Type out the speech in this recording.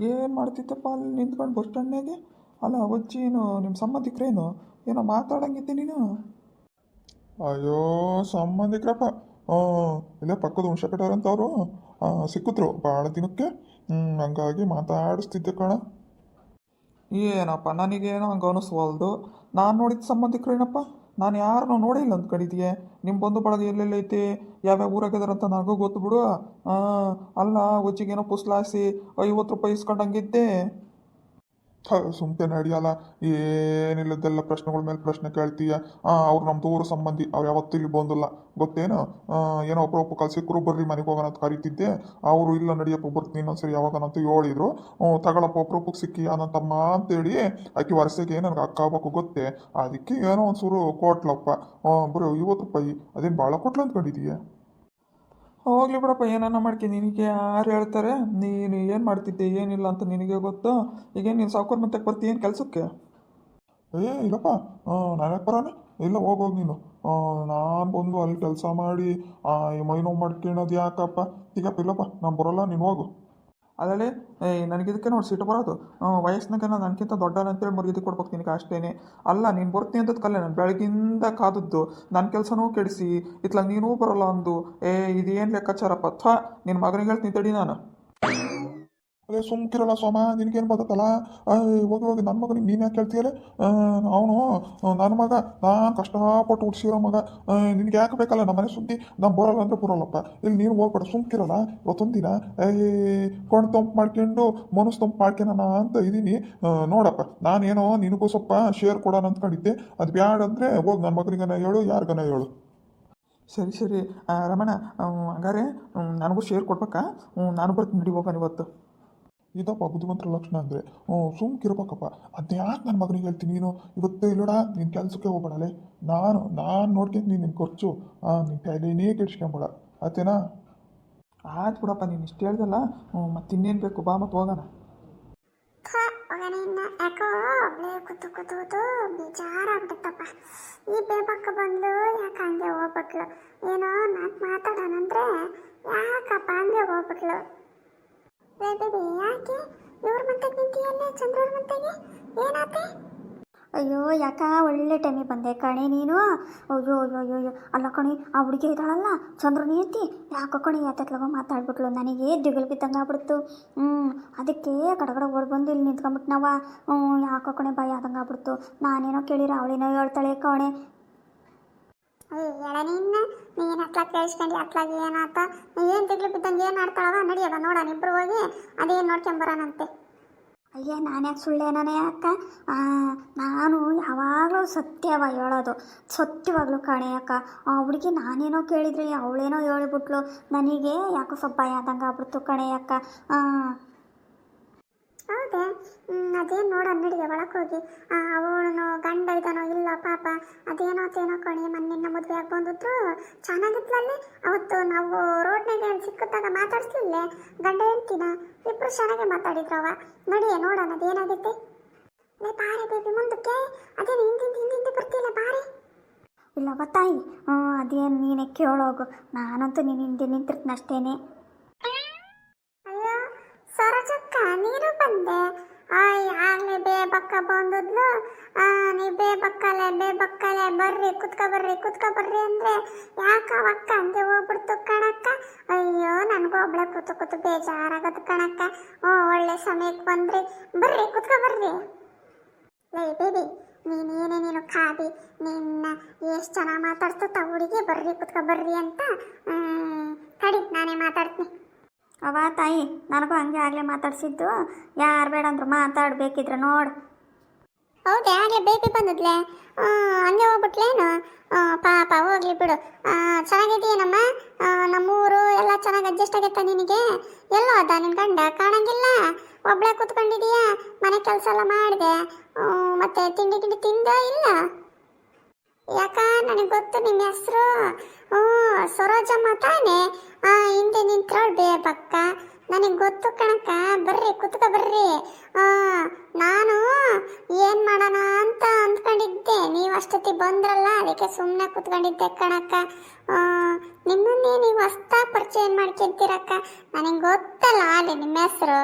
ಏನು ಮಾಡ್ತಿದ್ದಪ್ಪ ಅಲ್ಲಿ ನಿಂತ್ಕೊಂಡು ಬಸ್ ಸ್ಟ್ಯಾಂಡ್ನಾಗೆ? ಅಲ್ಲ ಅಜ್ಜಿ ಏನು ನಿಮ್ಮ ಸಂಬಂಧಿಕರೇನು ಏನೋ ಮಾತಾಡಂಗಿದ್ದೆ ನೀನು? ಅಯ್ಯೋ ಸಂಬಂಧಿಕರಪ್ಪ. ಇಲ್ಲೇ ಪಕ್ಕದ ಹುಣಸೆಕಟ್ಟವ್ರಂತವರು ಸಿಕ್ಕಿದ್ರು ಭಾಳ ದಿನಕ್ಕೆ. ಹಂಗಾಗಿ ಮಾತಾಡಿಸ್ತಿದ್ದೆ ಕಣ. ಏನಪ್ಪ ನನಗೇನೋ ಹಂಗೆ ಅನಿಸ್ವಲ್ದು. ನಾನು ನೋಡಿದ ಸಂಬಂಧಿಕರೇನಪ್ಪ? ನಾನು ಯಾರನ್ನೂ ನೋಡೇ ಇಲ್ಲ ಅಂದ್ಕೊಂಡಿದ್ದೀಯೆ. ನಿಮ್ಮ ಬಂಧು ಬಳಗ ಎಲ್ಲೆಲ್ಲೈತಿ, ಯಾವ್ಯಾವ ಊರಾಗಿದಾರಂತ ನನಗೂ ಗೊತ್ತು ಬಿಡು. ಅಲ್ಲ ಒಜ್ಜಿಗೇನೋ ಪುಸ್ಲಾಸಿ 50 ರೂಪಾಯಿ ಇಸ್ಕೊಂಡಂಗಿದ್ದೆ. ಸುಮ್ಕೆ ನಡೆಯಲ್ಲ, ಏನಿಲ್ಲದೆಲ್ಲ ಪ್ರಶ್ನೆಗಳ ಮೇಲೆ ಪ್ರಶ್ನೆ ಕೇಳ್ತೀಯ. ಅವ್ರು ನಮ್ಮ ದೂರ ಸಂಬಂಧಿ, ಅವ್ರು ಯಾವತ್ತೂ ಇಲ್ಲಿ ಬಂದಿಲ್ಲ ಗೊತ್ತೇನು? ಏನೋ ಒಬ್ಬರೊಬ್ಬ ಸಿಕ್ಕರು ಬರ್ರಿ ಮನೆಗೆ ಹೋಗೋಣ ಅಂತ ಕರೀತಿದ್ದೆ. ಅವರು ಇಲ್ಲ ನಡಿಯಪ್ಪ ಬರ್ತೀನಿ ಇನ್ನೊಂದ್ಸರಿ ಯಾವಾಗನಂತ ಹೇಳಿದ್ರು. ತಗೊಳಪ್ಪ ಒಬ್ರೊಬ್ಬಕ್ಕೆ ಸಿಕ್ಕಿ ಅನಂತಮ್ಮ ಅಂತೇಳಿ ಆಕೆ ವರ್ಷಗೆ ನನಗೆ ಅಕ್ಕ ಆಗ್ಬೇಕು ಗೊತ್ತೇ. ಅದಕ್ಕೆ ಏನೋ ಒಂದ್ಸೂರು ಕೊಟ್ಲಪ್ಪ. ಬರೀ 50 ರೂಪಾಯಿ ಅದೇನು ಭಾಳ ಕೊಟ್ಲ ಅಂದ್ಕೊಂಡಿದೀಯ? ಹೋಗ್ಲಿ ಬಿಡಪ್ಪ, ಏನನ್ನ ಮಾಡ್ಕೆ, ನಿನಗೆ ಯಾರು ಹೇಳ್ತಾರೆ? ನೀನು ಏನು ಮಾಡ್ತಿದ್ದೆ ಏನಿಲ್ಲ ಅಂತ ನಿನಗೆ ಗೊತ್ತು. ಈಗೇನು ನೀನು ಸಾವ್ಕಾರ ಮತ್ತೆ ಬರ್ತೀಯ ಏನು ಕೆಲಸಕ್ಕೆ? ಇಲ್ಲಪ್ಪ, ನಾನು ಯಾಕೆ ಬರೋಣ? ಇಲ್ಲ ಹೋಗೋಗಿ ನೀನು. ನಾನು ಬಂದು ಅಲ್ಲಿ ಕೆಲಸ ಮಾಡಿ ಈ ಮೈ ನೋವು ಮಾಡ್ಕೊಳ್ಳೋದು ಯಾಕಪ್ಪ? ಈಗಪ್ಪ ಇಲ್ಲಪ್ಪ, ನಾನು ಬರೋಲ್ಲ, ನೀನು ಹೋಗು. ಅದರಲ್ಲಿ ನನಗಿದಕ್ಕೆ ನೋಡಿ ಸಿಟ್ಟು ಬರೋದು. ವಯಸ್ಸಿನಾಗ ನಾನು ನನಗಿಂತ ದೊಡ್ಡನಂತೇಳಿ ಮರ್ಯಾದೆ ಕೊಡ್ಬೇಕು ನಿನಗೆ ಅಷ್ಟೇ. ಅಲ್ಲ ನೀನು ಬರ್ತೀನಿ ಅಂತದ ಕಲ್ಲೆ ನಾನು ಬೆಳಗಿಂದ ಕಾದದ್ದು. ನನ್ನ ಕೆಲಸನೂ ಕೆಡಿಸಿ ಇತ್ಲಾಗ ನೀನೂ ಬರೋಲ್ಲ ಅಂದು. ಇದೇನು ಲೆಕ್ಕಾಚಾರಪ್ಪ? ನಿನ್ನ ಮಗನಿಗೆ ಹೇಳ್ತೀನಿ ತಡಿ ನಾನು. ಅದೇ ಸುಮ್ಕಿರಲ್ಲ ಸೋಮ, ನಿನಗೇನು ಬರ್ತಲ್ಲ? ಹೋಗಿ ಹೋಗಿ ನನ್ನ ಮಗನಿಗೆ ನೀನು ಯಾಕೆ ಹೇಳ್ತೀಯಲ್ಲ? ಅವನು ನನ್ನ ಮಗ, ನಾನು ಕಷ್ಟಪಟ್ಟು ಹುಡ್ಸಿರೋ ಮಗ. ನಿನಗೆ ಯಾಕೆ ಬೇಕಲ್ಲ ನಮ್ಮ ಮನೆ ಸುದ್ದಿ? ನಾನು ಬರೋಲ್ಲ ಅಂದರೆ ಬರೋಲ್ಲಪ್ಪ. ಇಲ್ಲಿ ನೀನು ಹೋಗ್ಬೇಡ, ಸುಮ್ಕಿರಲ್ಲ. ಇವತ್ತೊಂದು ದಿನ ಕೊಂಡು ತಂಪು ಮಾಡ್ಕೊಂಡು ಮನಸ್ಸು ತಂಪು ಮಾಡ್ಕೊಳೋಣ ಅಂತ ಇದ್ದೀನಿ. ನೋಡಪ್ಪ, ನಾನೇನೋ ನಿನಗೂ ಸ್ವಲ್ಪ ಶೇರ್ ಕೊಡೋಣ ಅಂದ್ಕೊಂಡಿದ್ದೆ. ಅದು ಬ್ಯಾಡ ಅಂದರೆ ಹೋಗಿ ನನ್ನ ಮಗನಿಗನ ಹೇಳು, ಯಾರಿಗನ ಹೇಳು. ಸರಿ ಸರಿ ರಮಣ, ಹಂಗಾರೆ ನನಗೂ ಶೇರ್ ಕೊಡ್ಬೇಕಾ? ನಾನು ಬರ್ತೀನಿ ನಡಿ ಹೋಗೋಣ ಇವತ್ತು. ಇದಪ್ಪ ಬುದ್ಧಿವಂತರ ಲಕ್ಷಣ ಅಂದರೆ. ಸುಮ್ಕಿರ್ಬೇಕಪ್ಪ. ಅದನ್ನ ಯಾಕೆ ನನ್ನ ಮಗನಿಗೆ ಹೇಳ್ತೀನಿ ನೀನು? ಇವತ್ತೇ ಇಲ್ಲೋಡ, ನಿನ್ನ ಕೆಲಸಕ್ಕೆ ಹೋಗ್ಬೇಡಲೆ. ನಾನು ನೋಡ್ಕೊಂತ ನಿನ್ನ ಖರ್ಚು ನಿನ್ನ ಕೈಲೇನೇ ಕೆಡ್ಸ್ಕೊಂಬೇಡ, ಆಯ್ತೇನಾ? ಆಯ್ತು ಬಿಡಪ್ಪ, ನೀನು ಇಷ್ಟು ಹೇಳ್ದಲ್ಲ. ಮತ್ತಿನ್ನೇನು ಬೇಕು, ಬಾ ಮತ್ತು ಹೋಗೋಣ. ಯಾಕೋ ಕೂತು ಕೂತು ಬೇಜಾರಾಗ್ಬಿಟ್ಟಪ್ಪ. ಈ ಬೇಬಕ್ಕ ಬಂದು ಯಾಕೆ ಹಂಗೆ ಹೋಗ್ಬಿಟ್ಲು? ಏನೋ ನಾನು ಮಾತಾಡೋಣಂದ್ರೆ ಯಾಕಪ್ಪ ಹಂಗೆ ಹೋಗ್ಬಿಟ್ಲು? ಬೇಬಿ ಯಾಕೆ ಇವ್ರ ಮಂತೆಗೆ ನಿಂತಿಯಲ್ಲೇ? ಚಂದ್ರವ್ರ ಮಂತೆಗೆ ಏನಾತೆ? ಅಯ್ಯೋ ಯಾಕ ಒಳ್ಳೆ ಟೈಮಿಗೆ ಬಂದೆ ಕಣೆ ನೀನು. ಅಯ್ಯೋ ಅಯ್ಯೋ ಅಯ್ಯೋ ಅಲ್ಲ ಕಣೆ, ಆ ಹುಡುಗಿ ಇದ್ದಾಳಲ್ಲ ಚಂದ್ರ ನೀತಿ, ಯಾಕೋ ಕಣೆ ಯಾತತ್ಲಾಗ ಮಾತಾಡ್ಬಿಟ್ಲು. ನನಗೆ ದಿಗಲ್ ಬಿದ್ದಂಗೆ ಆಗ್ಬಿಡ್ತು. ಅದಕ್ಕೆ ಕಡಗಡ ಓಡಿ ಬಂದು ಇಲ್ಲಿ ನಿಂತ್ಕೊಂಡ್ಬಿಟ್ಟು ನಾವ. ಯಾಕೋ ಕಣೆ ಭಯ ಆದಂಗೆ ಆಗ್ಬಿಡ್ತು. ನಾನೇನೋ ಕೇಳಿರ ಅವಳೇನೋ ಹೇಳ್ತಾಳೆ ಕಣೆ. ಹೇಳ ನೀನು ಅತ್ಲಾಗ ಕೇಳಿಸ್ಕೊಂಡು ಅತ್ಲಾಗ ಏನಾತ? ಏನು ದಿಗ್ಲು ಬಿದ್ದಂಗೆ ಏನು ಆಡ್ತಾಳವ? ನಡಿಯವ ನೋಡೋಣ ಇಬ್ರು ಹೋಗಿ ಅದೇನು ನೋಡ್ಕೊಂಬರೋಣಂತೆ. ಅಯ್ಯ ನಾನ್ಯಾಕೆ ಸುಳ್ಳೇನೇ ಅಕ್ಕ? ನಾನು ಯಾವಾಗಲೂ ಸತ್ಯವ ಹೇಳೋದು, ಸತ್ಯವಾಗ್ಲೂ ಕಣೆ ಅಕ್ಕ. ಆ ಹುಡುಗಿ ನಾನೇನೋ ಕೇಳಿದ್ರಿ, ಅವಳೇನೋ ಹೇಳಿಬಿಟ್ಲು. ನನಗೆ ಯಾಕೋ ಸ್ವಲ್ಪ ಭಯ ಆದಂಗೆ ಆಗ್ಬಿಡ್ತು ಕಣೆ ಅಕ್ಕ. ಹೌದಾ? ಅದೇನು ನೋಡೋಣ ನಡಿಗೆ ಒಳಗೆ ಹೋಗಿ. ಅವಳನು ಗಂಡ ಇದ್ದಾನೋ ಇಲ್ಲ ಪಾಪ, ಅದೇನೋ ಕಣಿ. ಮೊನ್ನೆ ಮದುವೆ ಆಗಿ ಬಂದಿದ್ರು ಚೆನ್ನಾಗಿದ್ಲಲ್ಲಿ. ಅವತ್ತು ನಾವು ರೋಡ್ನಾಗ ಸಿಕ್ಕತ್ತಾಗ ಮಾತಾಡ್ಸ್ಲಿಲ್ಲ ಗಂಡ ಹೇಳ್ತೀನ, ಇಬ್ರು ಚೆನ್ನಾಗೆ ಮಾತಾಡಿದ್ರವ. ನಡಿಯೇ ನೋಡೋಣ ಅದೇನಾಗೈತೆ. ಬಾರಿ ಬೇಬಿ ಮುಂದಕ್ಕೆ, ಅದೇನು ಹಿಂದಿಂದ ಬರ್ತಿಲ್ಲ ಬಾರಿ. ಇಲ್ಲವ ತಾಯಿ, ಅದೇನು ನೀನೇ ಕೇಳೋಗು, ನಾನಂತೂ ನೀನು ಹಿಂದೆ ನಿಂತಿರ್ತೀನಿ ಅಷ್ಟೇನೆ. ಅಯ್ಯೋ ಸರೋಜಕ್ಕ, ನೀನು ಬಂದೆ? ಆಗ್ಲೇ ಬೇಬಕ್ಕ ಬಂದದ್ಲು. ನೀ ಬೇಬಕ್ಕಲೆ ಬರ್ರಿ ಕುತ್ಕ ಬರ್ರಿ ಅಂದ್ರೆ ಯಾಕ ಅವಕ್ಕ ಹಂಗೆ ಹೋಗ್ಬಿಡ್ತು ಕಣಕ್ಕ. ಅಯ್ಯೋ ನನಗೂ ಒಬ್ಳೆ ಕೂತು ಬೇಜಾರಾಗದು ಕಣಕ್ಕ. ಒಳ್ಳೆ ಸಮಯಕ್ಕೆ ಬಂದ್ರಿ, ಬರ್ರಿ ಕುತ್ಕ ಬರ್ರಿ. ಲೇ ಬೇಬಿ, ನೀನು ಖಾದಿ, ನಿನ್ನ ಎಷ್ಟು ಚೆನ್ನಾಗಿ ಮಾತಾಡ್ತ ಹುಡುಗಿ. ಬರ್ರಿ ಕುತ್ಕ ಬರ್ರಿ ಅಂತ ಕಡಿ, ನಾನೇ ಮಾತಾಡ್ತೀನಿ. ಅವ ತಾಯಿ, ನನಗೂ ಹಂಗೆ ಆಗಲೇ ಮಾತಾಡ್ಸಿದ್ದು. ಯಾರು ಬೇಡ ಅಂದ್ರು ಮಾತಾಡ್ಬೇಕಿದ್ರೆ ನೋಡು. ಹೌದೇ? ಆಗಲೇ ಬೇಬಿ ಬಂದದ್ಲೆ, ಹಂಗೆ ಹೋಗ್ಬಿಟ್ಲೇನು? ಪಾಪ ಹೋಗ್ಲಿ ಬಿಡು. ಚೆನ್ನಾಗಿದೆಯೇನಮ್ಮ? ನಮ್ಮೂರು ಎಲ್ಲ ಚೆನ್ನಾಗಿ ಅಡ್ಜಸ್ಟ್ ಆಗೈತ ನಿನಗೆ? ಎಲ್ಲೋ ಅದ ನಿನ್ನ ಗಂಡ ಕಾಣಂಗಿಲ್ಲ, ಒಬ್ಳೆ ಕೂತ್ಕೊಂಡಿದೀಯಾ? ಮನೆ ಕೆಲಸ ಎಲ್ಲ ಮಾಡಿದೆ, ಮತ್ತೆ ತಿಂಡಿ ತಿಂದ ಇಲ್ಲ? ಯಾಕ ನನಗೆ ಗೊತ್ತು ನಿಮ್ಮ ಹೆಸರು. ಸರೋಜಮ್ಮ ತಾನೇ? ಹಿಂದೆ ನಿಂತ್ರೋಳ್ ಬೇಬಕ್ಕ, ನನಗೆ ಗೊತ್ತು ಕಣಕ್ಕ. ಬರ್ರಿ ಕುತ್ಕ ಬರ್ರಿ. ನಾನು ಏನು ಮಾಡೋಣ ಅಂತ ಅಂದ್ಕೊಂಡಿದ್ದೆ, ನೀವು ಅಷ್ಟೊತ್ತಿ ಬಂದ್ರಲ್ಲ, ಅದಕ್ಕೆ ಸುಮ್ಮನೆ ಕುತ್ಕೊಂಡಿದ್ದೆ ಕಣಕ್ಕ. ನಿಮ್ಮನ್ನೇ ನೀವು ಹೊಸ್ತಾ ಪರಿಚಯ ಮಾಡ್ಕೊಂತೀರಕ್ಕ, ನನಗೆ ಗೊತ್ತಲ್ಲ ಅಲ್ಲಿ ನಿಮ್ಮ ಹೆಸರು.